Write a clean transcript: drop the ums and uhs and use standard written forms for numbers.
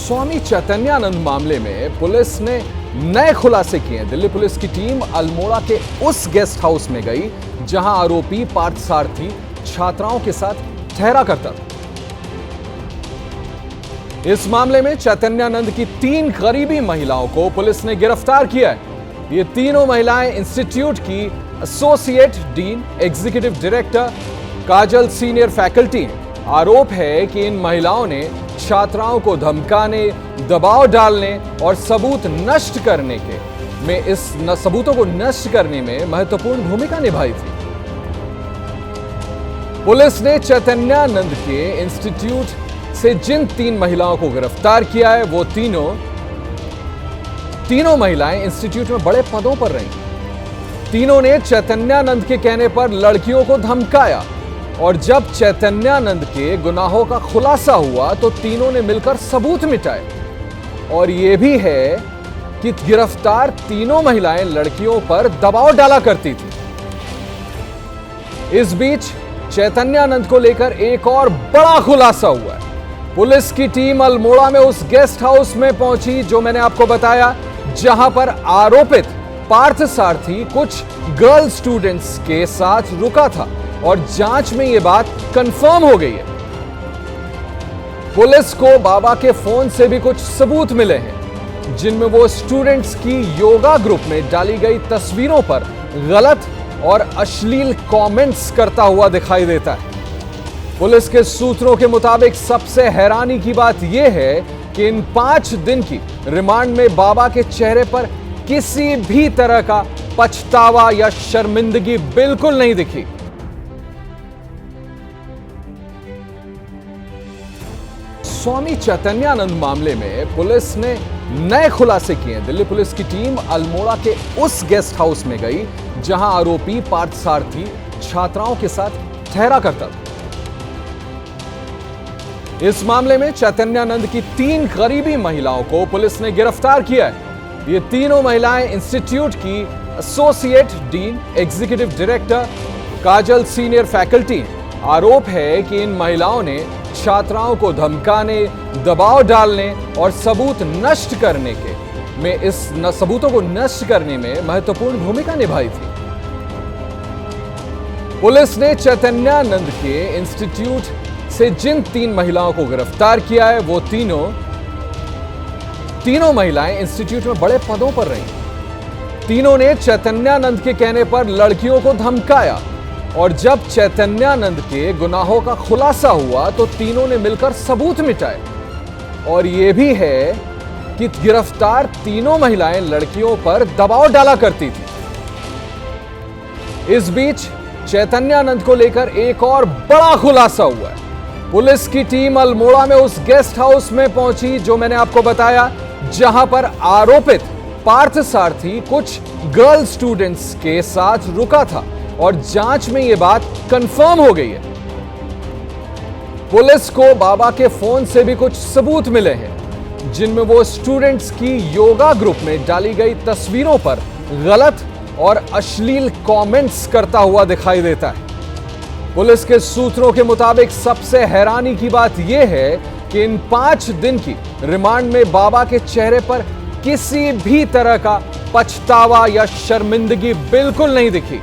स्वामी चैतन्यानंद मामले में पुलिस ने नए खुलासे किए। दिल्ली पुलिस की टीम अल्मोड़ा के उस गेस्ट हाउस में गई जहां आरोपी पार्थसारथी छात्राओं के साथ ठहरा करता था। इस मामले में चैतन्यानंद की 3 करीबी महिलाओं को पुलिस ने गिरफ्तार किया है। ये तीनों महिलाएं इंस्टीट्यूट की एसोसिएट डीन, एग्जीक्यूटिव डायरेक्टर, काजल सीनियर फैकल्टी हैं। आरोप है कि इन महिलाओं ने छात्राओं को धमकाने, दबाव डालने और सबूत नष्ट करने में सबूतों को नष्ट करने में महत्वपूर्ण भूमिका निभाई थी। पुलिस ने चैतन्यानंद के इंस्टीट्यूट से जिन 3 महिलाओं को गिरफ्तार किया है वो तीनों महिलाएं इंस्टीट्यूट में बड़े पदों पर रहीं। तीनों ने चैतन्यानंद के कहने पर लड़कियों को धमकाया और जब चैतन्यानंद के गुनाहों का खुलासा हुआ तो तीनों ने मिलकर सबूत मिटाए। और यह भी है कि गिरफ्तार तीनों महिलाएं लड़कियों पर दबाव डाला करती थी। इस बीच चैतन्यानंद को लेकर एक और बड़ा खुलासा हुआ है। पुलिस की टीम अल्मोड़ा में उस गेस्ट हाउस में पहुंची जो मैंने आपको बताया, जहां पर आरोपित पार्थसारथी कुछ गर्ल स्टूडेंट्स के साथ रुका था और जांच में यह बात कंफर्म हो गई है। पुलिस को बाबा के फोन से भी कुछ सबूत मिले हैं जिनमें वो स्टूडेंट्स की योगा ग्रुप में डाली गई तस्वीरों पर गलत और अश्लील कमेंट्स करता हुआ दिखाई देता है। पुलिस के सूत्रों के मुताबिक सबसे हैरानी की बात यह है कि इन 5 दिन की रिमांड में बाबा के चेहरे पर किसी भी तरह का पछतावा या शर्मिंदगी बिल्कुल नहीं दिखी। स्वामी चैतन्यानंद मामले में पुलिस ने नए खुलासे किए। दिल्ली पुलिस की टीम अल्मोड़ा के उस गेस्ट हाउस में गई जहां आरोपी पार्थसारथी छात्राओं के साथ ठहरा करता था। इस मामले में चैतन्यानंद की 3 करीबी महिलाओं को पुलिस ने गिरफ्तार किया है। ये तीनों महिलाएं इंस्टीट्यूट की एसोसिएट डीन, एग्जीक्यूटिव डायरेक्टर, काजल सीनियर फैकल्टी हैं। आरोप है कि इन महिलाओं ने छात्राओं को धमकाने, दबाव डालने और सबूत नष्ट करने में सबूतों को नष्ट करने में महत्वपूर्ण भूमिका निभाई थी। पुलिस ने चैतन्यानंद के इंस्टीट्यूट से जिन 3 महिलाओं को गिरफ्तार किया है वो तीनों महिलाएं इंस्टीट्यूट में बड़े पदों पर रहीं। तीनों ने चैतन्यानंद के कहने पर लड़कियों को धमकाया और जब चैतन्यानंद के गुनाहों का खुलासा हुआ तो तीनों ने मिलकर सबूत मिटाए। और यह भी है कि गिरफ्तार तीनों महिलाएं लड़कियों पर दबाव डाला करती थी। इस बीच चैतन्यानंद को लेकर एक और बड़ा खुलासा हुआ है। पुलिस की टीम अल्मोड़ा में उस गेस्ट हाउस में पहुंची जो मैंने आपको बताया, जहां पर आरोपित पार्थसारथी कुछ गर्ल स्टूडेंट्स के साथ रुका था और जांच में यह बात कंफर्म हो गई है। पुलिस को बाबा के फोन से भी कुछ सबूत मिले हैं जिनमें वो स्टूडेंट्स की योगा ग्रुप में डाली गई तस्वीरों पर गलत और अश्लील कमेंट्स करता हुआ दिखाई देता है। पुलिस के सूत्रों के मुताबिक सबसे हैरानी की बात यह है कि इन 5 दिन की रिमांड में बाबा के चेहरे पर किसी भी तरह का पछतावा या शर्मिंदगी बिल्कुल नहीं दिखी।